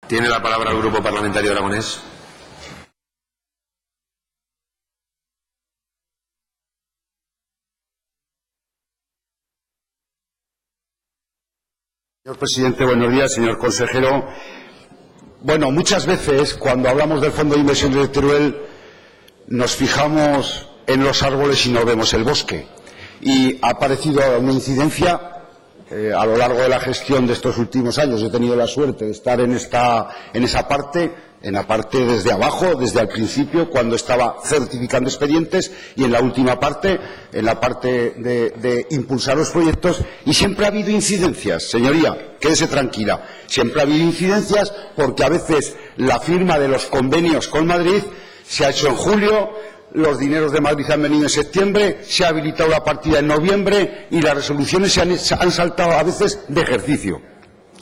Tiene la palabra el Grupo Parlamentario Aragonés. Señor presidente, buenos días, señor consejero. Bueno, muchas veces cuando hablamos del Fondo de Inversiones de Teruel nos fijamos en los árboles y no vemos el bosque. Y ha aparecido una incidencia a lo largo de la gestión de estos últimos años. He tenido la suerte de estar en esa parte, en la parte desde abajo, desde el principio, cuando estaba certificando expedientes, y en la última parte, en la parte de impulsar los proyectos, y siempre ha habido incidencias, señoría, quédese tranquila, siempre ha habido incidencias porque a veces la firma de los convenios con Madrid se ha hecho en julio, los dineros de Madrid han venido en septiembre, se ha habilitado la partida en noviembre y las resoluciones se han saltado a veces de ejercicio.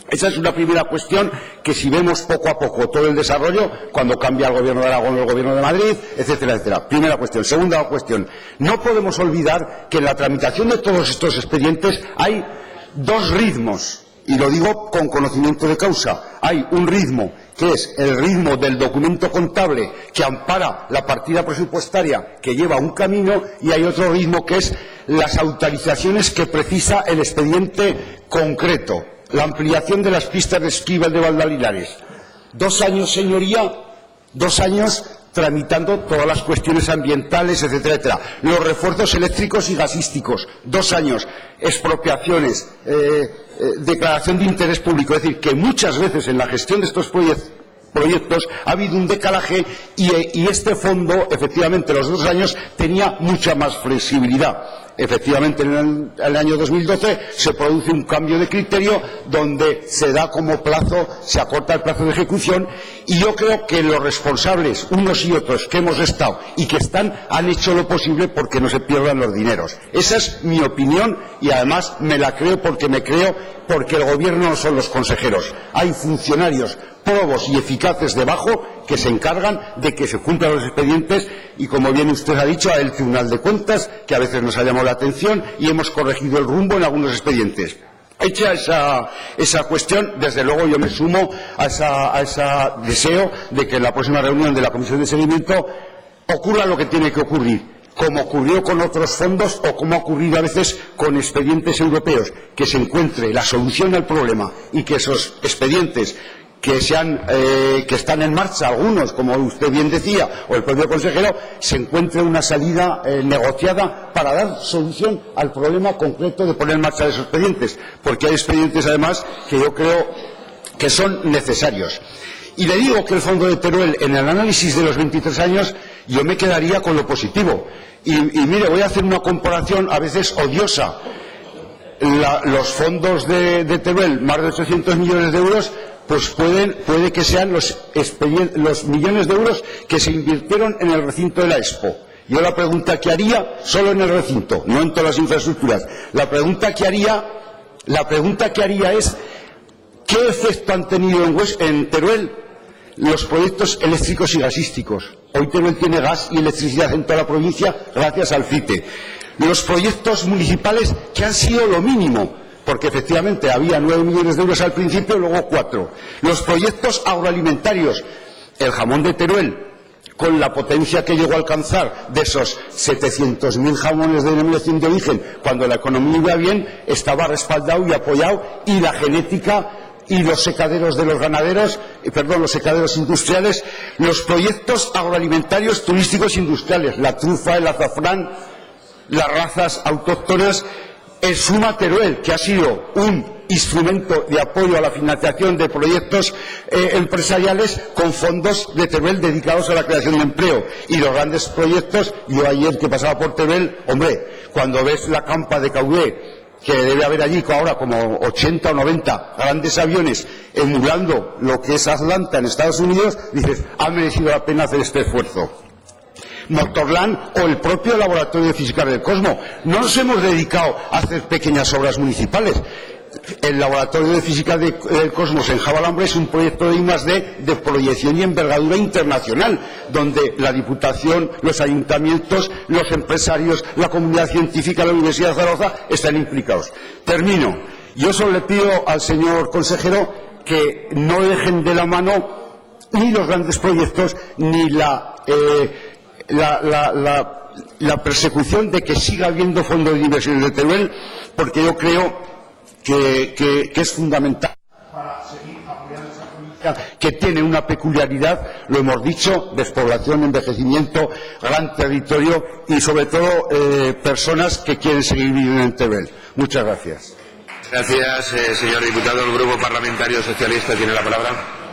Esa es una primera cuestión que, si vemos poco a poco todo el desarrollo, cuando cambia el Gobierno de Aragón o el Gobierno de Madrid, etcétera, etcétera. Primera cuestión. Segunda cuestión. No podemos olvidar que en la tramitación de todos estos expedientes hay dos ritmos, y lo digo con conocimiento de causa. Hay un ritmo que es el ritmo del documento contable que ampara la partida presupuestaria que lleva un camino, y hay otro ritmo que es las autorizaciones que precisa el expediente concreto. La ampliación de las pistas de esquí de Valdalinares. 2 años, señoría, 2 años tramitando todas las cuestiones ambientales, etcétera, etcétera. Los refuerzos eléctricos y gasísticos, 2 años. Expropiaciones, declaración de interés público. Es decir, que muchas veces en la gestión de estos proyectos ha habido un decalaje, y este fondo, efectivamente, los 2 años tenía mucha más flexibilidad. Efectivamente, en el año 2012 se produce un cambio de criterio donde se da como plazo, se acorta el plazo de ejecución, y yo creo que los responsables, unos y otros, que hemos estado y que están, han hecho lo posible porque no se pierdan los dineros. Esa es mi opinión, y además me la creo porque el Gobierno no son los consejeros. Hay funcionarios probos y eficaces debajo que se encargan de que se cumplan los expedientes, y como bien usted ha dicho, el Tribunal de Cuentas, que a veces nos ha llamado la atención, y hemos corregido el rumbo en algunos expedientes. Hecha esa cuestión, desde luego yo me sumo a ese deseo de que en la próxima reunión de la Comisión de Seguimiento ocurra lo que tiene que ocurrir, como ocurrió con otros fondos o como ha ocurrido a veces con expedientes europeos, que se encuentre la solución al problema y que esos expedientes que están en marcha, algunos, como usted bien decía, o el propio consejero, se encuentre una salida negociada para dar solución al problema concreto de poner en marcha esos expedientes, porque hay expedientes, además, que yo creo que son necesarios. Y le digo que el Fondo de Teruel, en el análisis de los 23 años, yo me quedaría con lo positivo. Y mire, voy a hacer una comparación a veces odiosa. Los fondos de Teruel, más de 800 millones de euros, pues puede que sean los millones de euros que se invirtieron en el recinto de la Expo. Yo la pregunta que haría, solo en el recinto, no en todas las infraestructuras, la pregunta que haría es ¿qué efecto han tenido en Teruel los proyectos eléctricos y gasísticos? Hoy Teruel tiene gas y electricidad en toda la provincia gracias al CITE. Los proyectos municipales, que han sido lo mínimo, porque efectivamente había 9 millones de euros al principio, luego 4. Los proyectos agroalimentarios, el jamón de Teruel, con la potencia que llegó a alcanzar de esos 700.000 jamones de denominación de origen, cuando la economía iba bien, estaba respaldado y apoyado, y la genética y los secaderos de los ganaderos, los secaderos industriales, los proyectos agroalimentarios turísticos industriales, la trufa, el azafrán, las razas autóctonas. En suma, Teruel, que ha sido un instrumento de apoyo a la financiación de proyectos empresariales con fondos de Teruel dedicados a la creación de empleo. Y los grandes proyectos, yo ayer que pasaba por Teruel, hombre, cuando ves la campa de Caudé, que debe haber allí ahora como 80 o 90 grandes aviones emulando lo que es Atlanta en Estados Unidos, dices, ha merecido la pena hacer este esfuerzo. Motorland o el propio Laboratorio de Física del Cosmos. No nos hemos dedicado a hacer pequeñas obras municipales. El Laboratorio de Física del Cosmos en Javalambre es un proyecto de I+D de proyección y envergadura internacional, donde la Diputación, los ayuntamientos, los empresarios, la comunidad científica, la Universidad de Zaragoza están implicados. Termino. Yo solo le pido al señor consejero que no dejen de la mano ni los grandes proyectos ni la persecución de que siga habiendo fondos de inversiones de Teruel, porque yo creo que es fundamental para seguir apoyando esa provincia que tiene una peculiaridad, lo hemos dicho, despoblación, envejecimiento, gran territorio y sobre todo personas que quieren seguir viviendo en Teruel. Muchas gracias. Gracias, señor diputado. El Grupo Parlamentario Socialista tiene la palabra.